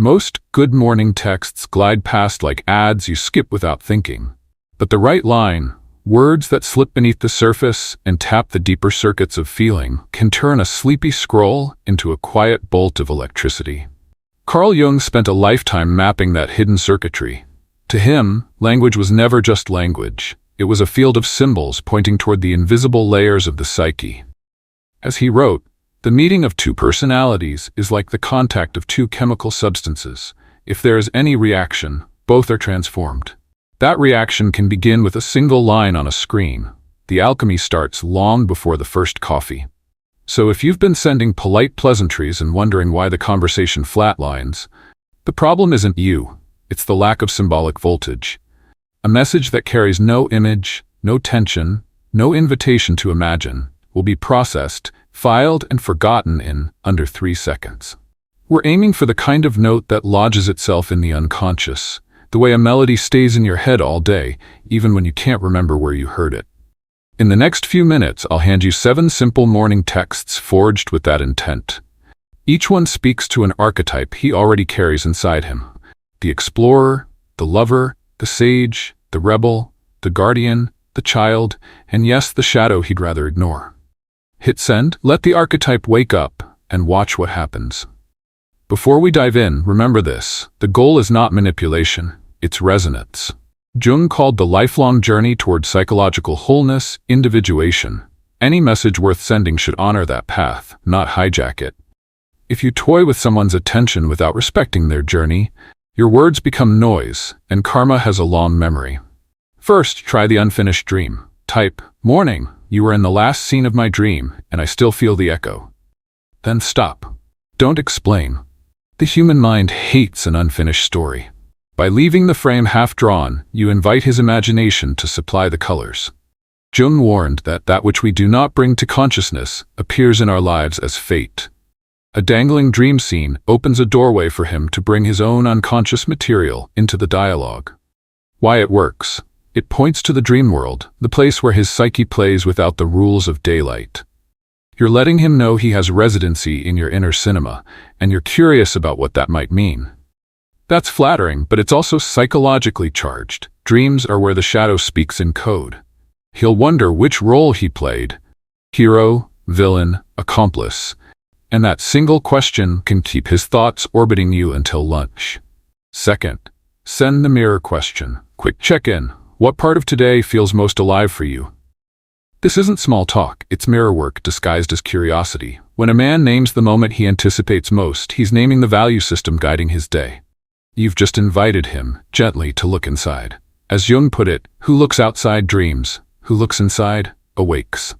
Most good morning texts glide past like ads you skip without thinking. But the right line, words that slip beneath the surface and tap the deeper circuits of feeling, can turn a sleepy scroll into a quiet bolt of electricity. Carl Jung spent a lifetime mapping that hidden circuitry. To him, language was never just language. It was a field of symbols pointing toward the invisible layers of the psyche. As he wrote, "The meeting of two personalities is like the contact of two chemical substances. If there is any reaction, both are transformed. That reaction can begin with a single line on a screen. The alchemy starts long before the first coffee." So if you've been sending polite pleasantries and wondering why the conversation flatlines, the problem isn't you, it's the lack of symbolic voltage. A message that carries no image, no tension, no invitation to imagine, will be processed, filed, and forgotten in under 3 seconds. We're aiming for the kind of note that lodges itself in the unconscious, the way a melody stays in your head all day, even when you can't remember where you heard it. In the next few minutes, I'll hand you 7 simple morning texts forged with that intent. Each one speaks to an archetype he already carries inside him. The explorer, the lover, the sage, the rebel, the guardian, the child, and yes, the shadow he'd rather ignore. Hit send, let the archetype wake up, and watch what happens. Before we dive in, remember this: the goal is not manipulation, it's resonance. Jung called the lifelong journey toward psychological wholeness individuation. Any message worth sending should honor that path, not hijack it. If you toy with someone's attention without respecting their journey, your words become noise, and karma has a long memory. First, try the unfinished dream. Type, "Morning, you were in the last scene of my dream, and I still feel the echo." Then stop. Don't explain. The human mind hates an unfinished story. By leaving the frame half-drawn, you invite his imagination to supply the colors. Jung warned that which we do not bring to consciousness appears in our lives as fate. A dangling dream scene opens a doorway for him to bring his own unconscious material into the dialogue. Why it works. It points to the dream world, the place where his psyche plays without the rules of daylight. You're letting him know he has residency in your inner cinema, and you're curious about what that might mean. That's flattering, but it's also psychologically charged. Dreams are where the shadow speaks in code. He'll wonder which role he played: hero, villain, accomplice. And that single question can keep his thoughts orbiting you until lunch. Second, send the mirror question. Quick check-in. What part of today feels most alive for you? This isn't small talk, it's mirror work disguised as curiosity. When a man names the moment he anticipates most, he's naming the value system guiding his day. You've just invited him, gently, to look inside. As Jung put it, who looks outside dreams, who looks inside, awakes.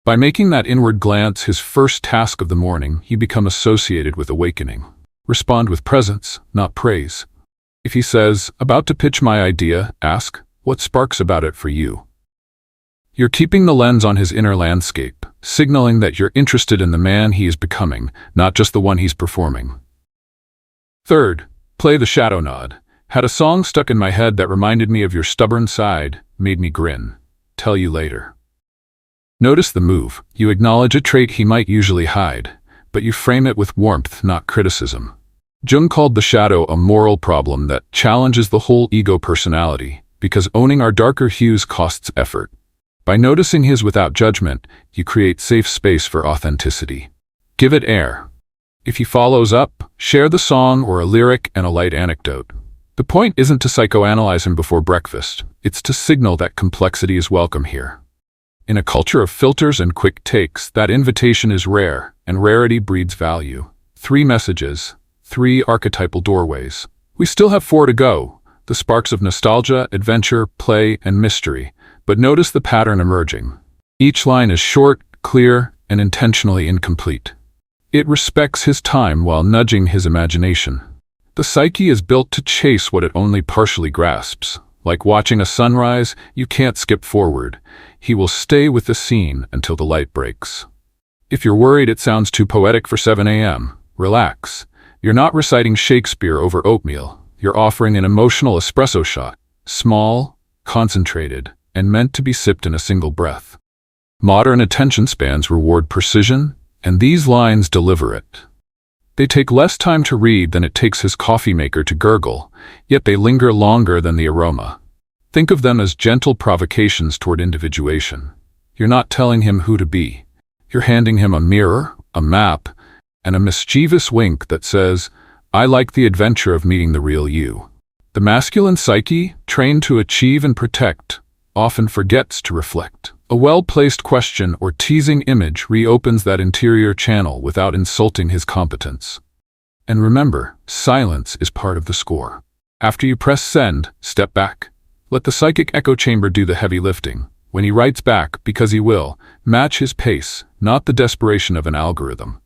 By making that inward glance his first task of the morning, you become associated with awakening. Respond with presence, not praise. If he says, "About to pitch my idea," ask, "What sparks about it for you?" You're keeping the lens on his inner landscape, signaling that you're interested in the man he is becoming, not just the one he's performing. Third, play the shadow nod. Had a song stuck in my head that reminded me of your stubborn side, made me grin. Tell you later. Notice the move. You acknowledge a trait he might usually hide, but you frame it with warmth, not criticism. Jung called the shadow a moral problem that challenges the whole ego personality, because owning our darker hues costs effort. By noticing his without judgment, you create safe space for authenticity. Give it air. If he follows up, share the song or a lyric and a light anecdote. The point isn't to psychoanalyze him before breakfast, it's to signal that complexity is welcome here. In a culture of filters and quick takes, that invitation is rare, and rarity breeds value. 3 messages, 3 archetypal doorways. We still have 4 to go, the sparks of nostalgia, adventure, play, and mystery, but notice the pattern emerging. Each line is short, clear, and intentionally incomplete. It respects his time while nudging his imagination. The psyche is built to chase what it only partially grasps. Like watching a sunrise, you can't skip forward. He will stay with the scene until the light breaks. If you're worried it sounds too poetic for 7 a.m., relax. You're not reciting Shakespeare over oatmeal. You're offering an emotional espresso shot, small, concentrated, and meant to be sipped in a single breath. Modern attention spans reward precision, and these lines deliver it. They take less time to read than it takes his coffee maker to gurgle, yet they linger longer than the aroma. Think of them as gentle provocations toward individuation. You're not telling him who to be. You're handing him a mirror, a map, and a mischievous wink that says, "I like the adventure of meeting the real you." The masculine psyche, trained to achieve and protect, often forgets to reflect. A well-placed question or teasing image reopens that interior channel without insulting his competence. And remember, silence is part of the score. After you press send, step back. Let the psychic echo chamber do the heavy lifting. When he writes back, because he will, match his pace, not the desperation of an algorithm.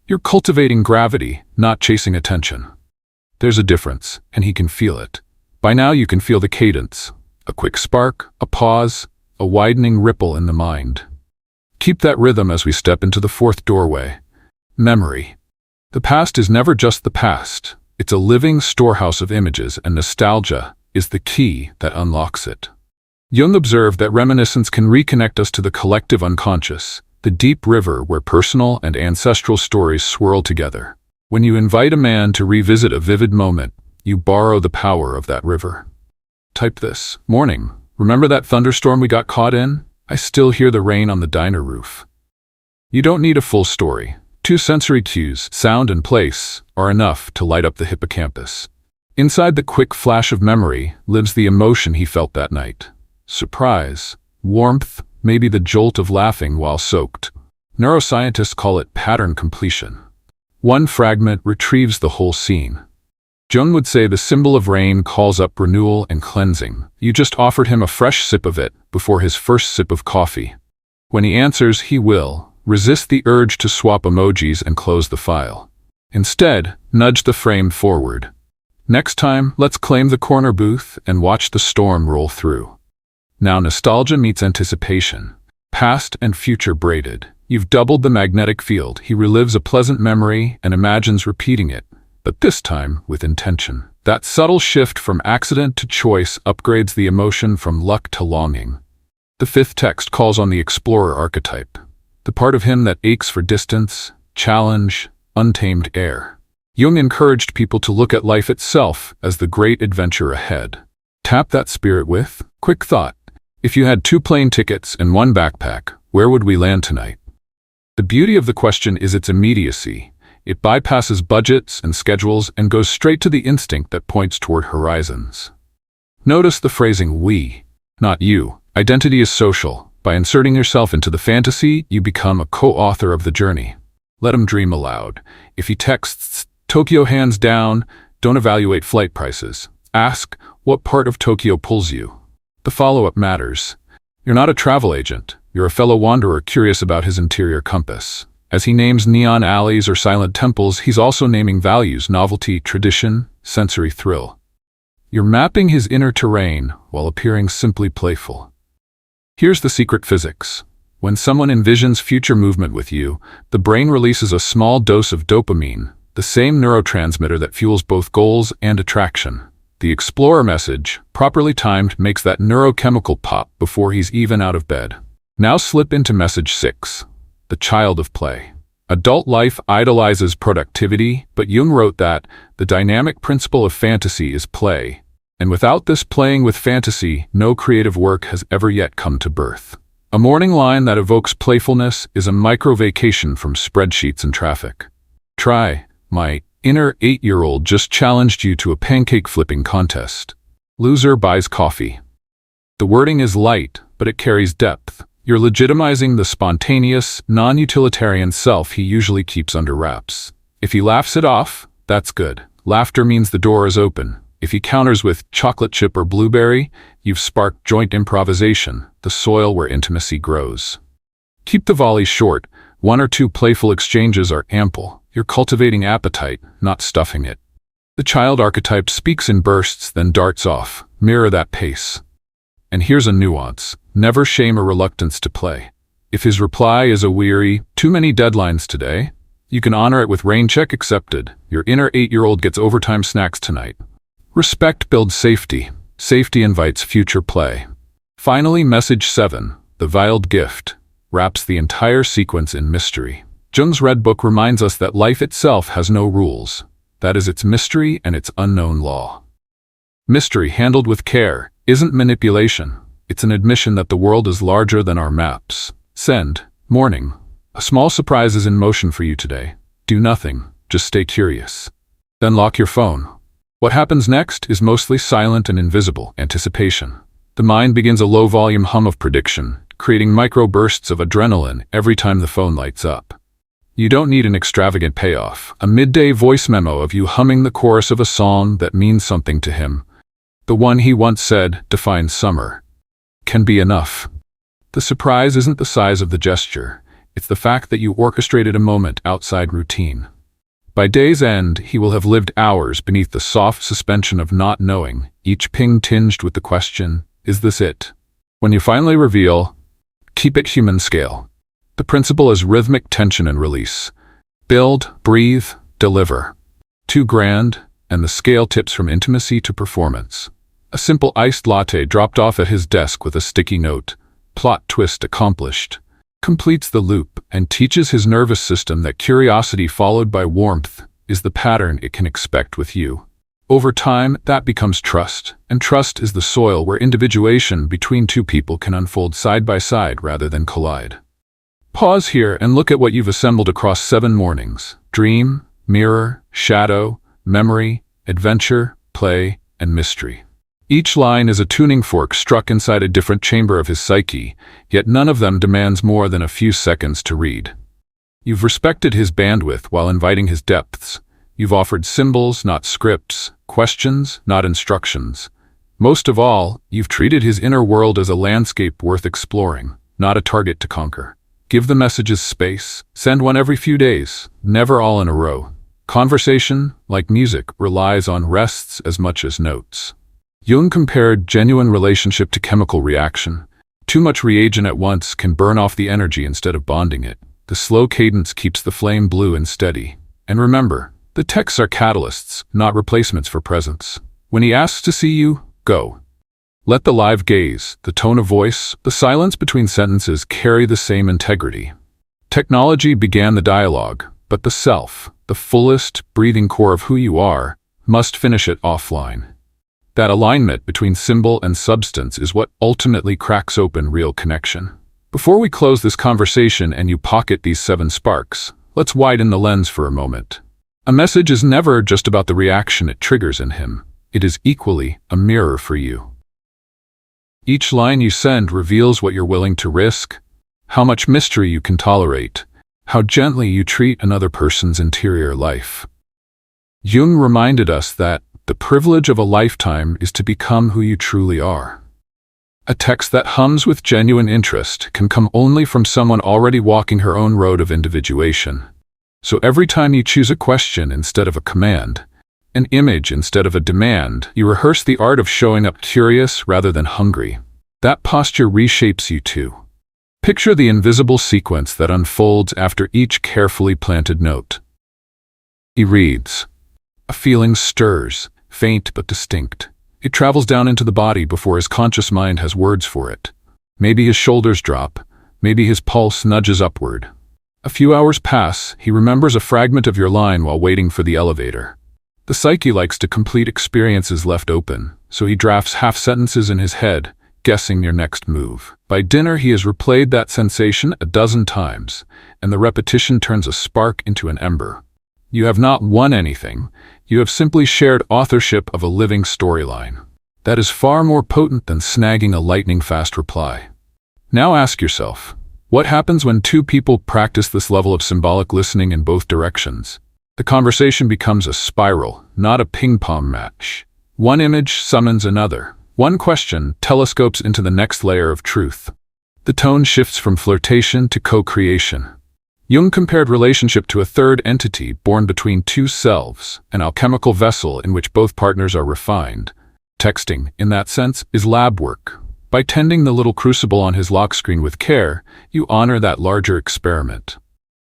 You're cultivating gravity, not chasing attention. There's a difference, and he can feel it. By now you can feel the cadence. A quick spark, a pause, a widening ripple in the mind. Keep that rhythm as we step into the fourth doorway. Memory. The past is never just the past. It's a living storehouse of images, and nostalgia is the key that unlocks it. Jung observed that reminiscence can reconnect us to the collective unconscious, the deep river where personal and ancestral stories swirl together. When you invite a man to revisit a vivid moment, you borrow the power of that river. Type this: "Morning. Remember that thunderstorm we got caught in? I still hear the rain on the diner roof." You don't need a full story. 2 sensory cues, sound and place, are enough to light up the hippocampus. Inside the quick flash of memory lives the emotion he felt that night. Surprise, warmth, maybe the jolt of laughing while soaked. Neuroscientists call it pattern completion. One fragment retrieves the whole scene. Jung would say the symbol of rain calls up renewal and cleansing. You just offered him a fresh sip of it before his first sip of coffee. When he answers, he will resist the urge to swap emojis and close the file. Instead, nudge the frame forward. Next time, let's claim the corner booth and watch the storm roll through. Now nostalgia meets anticipation. Past and future braided. You've doubled the magnetic field. He relives a pleasant memory and imagines repeating it, but this time with intention. That subtle shift from accident to choice upgrades the emotion from luck to longing. The fifth text calls on the explorer archetype, the part of him that aches for distance, challenge, untamed air. Jung encouraged people to look at life itself as the great adventure ahead. Tap that spirit with, quick thought: if you had 2 plane tickets and 1 backpack, where would we land tonight? The beauty of the question is its immediacy. It bypasses budgets and schedules and goes straight to the instinct that points toward horizons. Notice the phrasing we, not you. Identity is social. By inserting yourself into the fantasy, you become a co-author of the journey. Let him dream aloud. If he texts, "Tokyo hands down," don't evaluate flight prices. Ask, what part of Tokyo pulls you? The follow-up matters. You're not a travel agent. You're a fellow wanderer curious about his interior compass. As he names neon alleys or silent temples, he's also naming values: novelty, tradition, sensory thrill. You're mapping his inner terrain while appearing simply playful. Here's the secret physics. When someone envisions future movement with you, the brain releases a small dose of dopamine, the same neurotransmitter that fuels both goals and attraction. The explorer message, properly timed, makes that neurochemical pop before he's even out of bed. Now slip into message 6. The child of play. Adult life idolizes productivity, but Jung wrote that the dynamic principle of fantasy is play. And without this playing with fantasy, no creative work has ever yet come to birth. A morning line that evokes playfulness is a micro-vacation from spreadsheets and traffic. Try, "My inner 8-year-old just challenged you to a pancake flipping contest. Loser buys coffee." The wording is light, but it carries depth. You're legitimizing the spontaneous, non-utilitarian self he usually keeps under wraps. If he laughs it off, that's good. Laughter means the door is open. If he counters with chocolate chip or blueberry, you've sparked joint improvisation, the soil where intimacy grows. Keep the volleys short. 1 or 2 playful exchanges are ample. You're cultivating appetite, not stuffing it. The child archetype speaks in bursts, then darts off. Mirror that pace. And here's a nuance. Never shame a reluctance to play. If his reply is a weary, "Too many deadlines today," you can honor it with "Rain check accepted. Your inner 8-year-old gets overtime snacks tonight." Respect builds safety. Safety invites future play. Finally, message 7, the veiled gift, wraps the entire sequence in mystery. Jung's Red Book reminds us that life itself has no rules. That is its mystery and its unknown law. Mystery, handled with care, isn't manipulation. It's an admission that the world is larger than our maps. Send. Morning. A small surprise is in motion for you today. Do nothing. Just stay curious. Then lock your phone. What happens next is mostly silent and invisible anticipation. The mind begins a low-volume hum of prediction, creating micro-bursts of adrenaline every time the phone lights up. You don't need an extravagant payoff. A midday voice memo of you humming the chorus of a song that means something to him. The one he once said defines summer. Can be enough. The surprise isn't the size of the gesture. It's the fact that you orchestrated a moment outside routine. By day's end, he will have lived hours beneath the soft suspension of not knowing, each ping tinged with the question, is this it? When you finally reveal, keep it human scale. The principle is rhythmic tension and release. Build, breathe, deliver. Too grand, and the scale tips from intimacy to performance. A simple iced latte dropped off at his desk with a sticky note, plot twist accomplished, completes the loop and teaches his nervous system that curiosity followed by warmth is the pattern it can expect with you. Over time, that becomes trust, and trust is the soil where individuation between two people can unfold side by side rather than collide. Pause here and look at what you've assembled across 7 mornings: dream, mirror, shadow, memory, adventure, play, and mystery. Each line is a tuning fork struck inside a different chamber of his psyche, yet none of them demands more than a few seconds to read. You've respected his bandwidth while inviting his depths. You've offered symbols, not scripts, questions, not instructions. Most of all, you've treated his inner world as a landscape worth exploring, not a target to conquer. Give the messages space. Send one every few days, never all in a row. Conversation, like music, relies on rests as much as notes. Jung compared genuine relationship to chemical reaction. Too much reagent at once can burn off the energy instead of bonding it. The slow cadence keeps the flame blue and steady. And remember, the texts are catalysts, not replacements for presence. When he asks to see you, go. Let the live gaze, the tone of voice, the silence between sentences carry the same integrity. Technology began the dialogue, but the self, the fullest, breathing core of who you are, must finish it offline. That alignment between symbol and substance is what ultimately cracks open real connection. Before we close this conversation and you pocket these 7 sparks, let's widen the lens for a moment. A message is never just about the reaction it triggers in him. It is equally a mirror for you. Each line you send reveals what you're willing to risk, how much mystery you can tolerate, how gently you treat another person's interior life. Jung reminded us that the privilege of a lifetime is to become who you truly are. A text that hums with genuine interest can come only from someone already walking her own road of individuation. So every time you choose a question instead of a command, an image instead of a demand, you rehearse the art of showing up curious rather than hungry. That posture reshapes you too. Picture the invisible sequence that unfolds after each carefully planted note. He reads. A feeling stirs, faint but distinct. It travels down into the body before his conscious mind has words for it. Maybe his shoulders drop, maybe his pulse nudges upward. A few hours pass, he remembers a fragment of your line while waiting for the elevator. The psyche likes to complete experiences left open, so he drafts half-sentences in his head, guessing your next move. By dinner he has replayed that sensation a dozen times, and the repetition turns a spark into an ember. You have not won anything, you have simply shared authorship of a living storyline. That is far more potent than snagging a lightning-fast reply. Now ask yourself, what happens when 2 people practice this level of symbolic listening in both directions? The conversation becomes a spiral, not a ping-pong match. One image summons another. One question telescopes into the next layer of truth. The tone shifts from flirtation to co-creation. Jung compared relationship to a third entity born between 2 selves, an alchemical vessel in which both partners are refined. Texting, in that sense, is lab work. By tending the little crucible on his lock screen with care, you honor that larger experiment.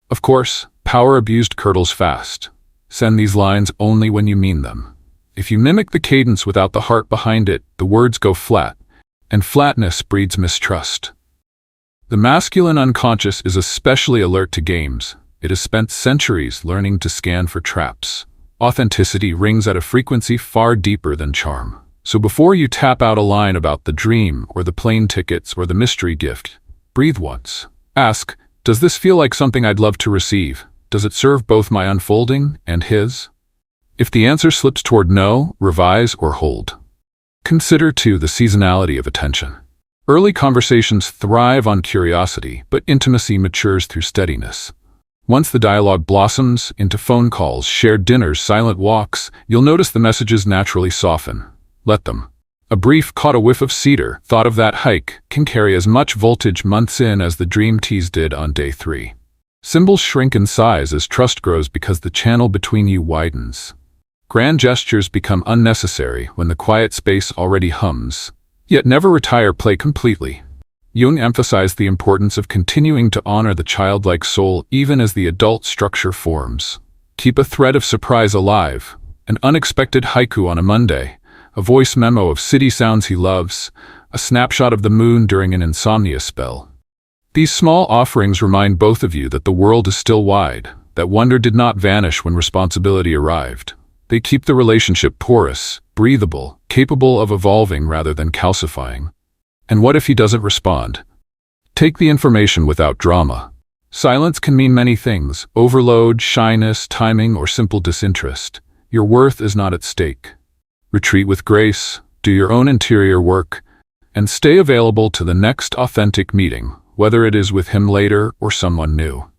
Of course, power abused curdles fast. Send these lines only when you mean them. If you mimic the cadence without the heart behind it, the words go flat, and flatness breeds mistrust. The masculine unconscious is especially alert to games. It has spent centuries learning to scan for traps. Authenticity rings at a frequency far deeper than charm. So before you tap out a line about the dream or the plane tickets or the mystery gift, breathe once. Ask, does this feel like something I'd love to receive? Does it serve both my unfolding and his? If the answer slips toward no, revise or hold. Consider, too, the seasonality of attention. Early conversations thrive on curiosity, but intimacy matures through steadiness. Once the dialogue blossoms into phone calls, shared dinners, silent walks, you'll notice the messages naturally soften. Let them. A brief caught a whiff of cedar, thought of that hike, can carry as much voltage months in as the dream tease did on day 3. Symbols shrink in size as trust grows because the channel between you widens. Grand gestures become unnecessary when the quiet space already hums. Yet never retire play completely. Jung emphasized the importance of continuing to honor the childlike soul even as the adult structure forms. Keep a thread of surprise alive, an unexpected haiku on a Monday, a voice memo of city sounds he loves, a snapshot of the moon during an insomnia spell. These small offerings remind both of you that the world is still wide, that wonder did not vanish when responsibility arrived. They keep the relationship porous, breathable, capable of evolving rather than calcifying. And what if he doesn't respond? Take the information without drama. Silence can mean many things: overload, shyness, timing, or simple disinterest. Your worth is not at stake. Retreat with grace, do your own interior work, and stay available to the next authentic meeting, whether it is with him later or someone new.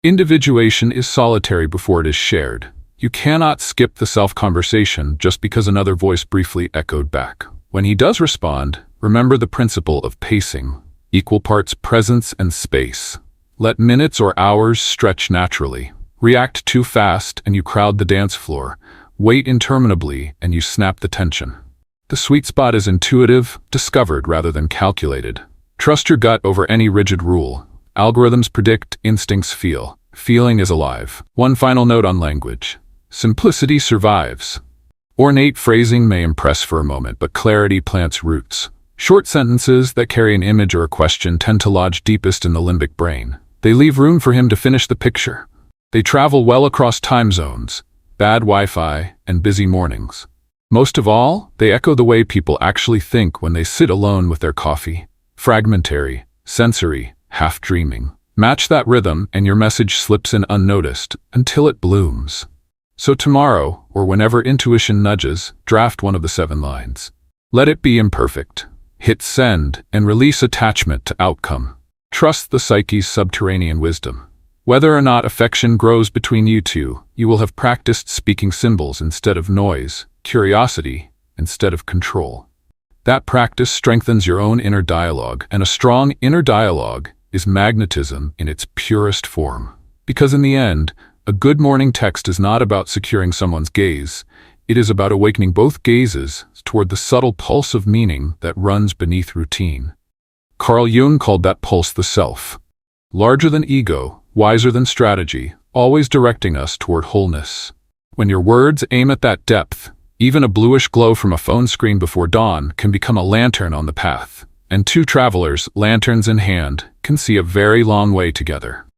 Individuation is solitary before it is shared. You cannot skip the self-conversation just because another voice briefly echoed back. When he does respond, remember the principle of pacing, equal parts presence and space. Let minutes or hours stretch naturally. React too fast and you crowd the dance floor. Wait interminably and you snap the tension. The sweet spot is intuitive, discovered rather than calculated. Trust your gut over any rigid rule. Algorithms predict, instincts feel. Feeling is alive. One final note on language. Simplicity survives. Ornate phrasing may impress for a moment, but clarity plants roots. Short sentences that carry an image or a question tend to lodge deepest in the limbic brain. They leave room for him to finish the picture. They travel well across time zones, bad Wi-Fi, and busy mornings. Most of all, they echo the way people actually think when they sit alone with their coffee. Fragmentary, sensory, half-dreaming. Match that rhythm and your message slips in unnoticed until it blooms. So tomorrow, or whenever intuition nudges, draft one of the 7 lines. Let it be imperfect. Hit send and release attachment to outcome. Trust the psyche's subterranean wisdom. Whether or not affection grows between you two, you will have practiced speaking symbols instead of noise, curiosity instead of control. That practice strengthens your own inner dialogue, and a strong inner dialogue is magnetism in its purest form. Because in the end, a good morning text is not about securing someone's gaze. It is about awakening both gazes toward the subtle pulse of meaning that runs beneath routine. Carl Jung called that pulse the self. Larger than ego, wiser than strategy, always directing us toward wholeness. When your words aim at that depth, even a bluish glow from a phone screen before dawn can become a lantern on the path. And 2 travelers, lanterns in hand, can see a very long way together.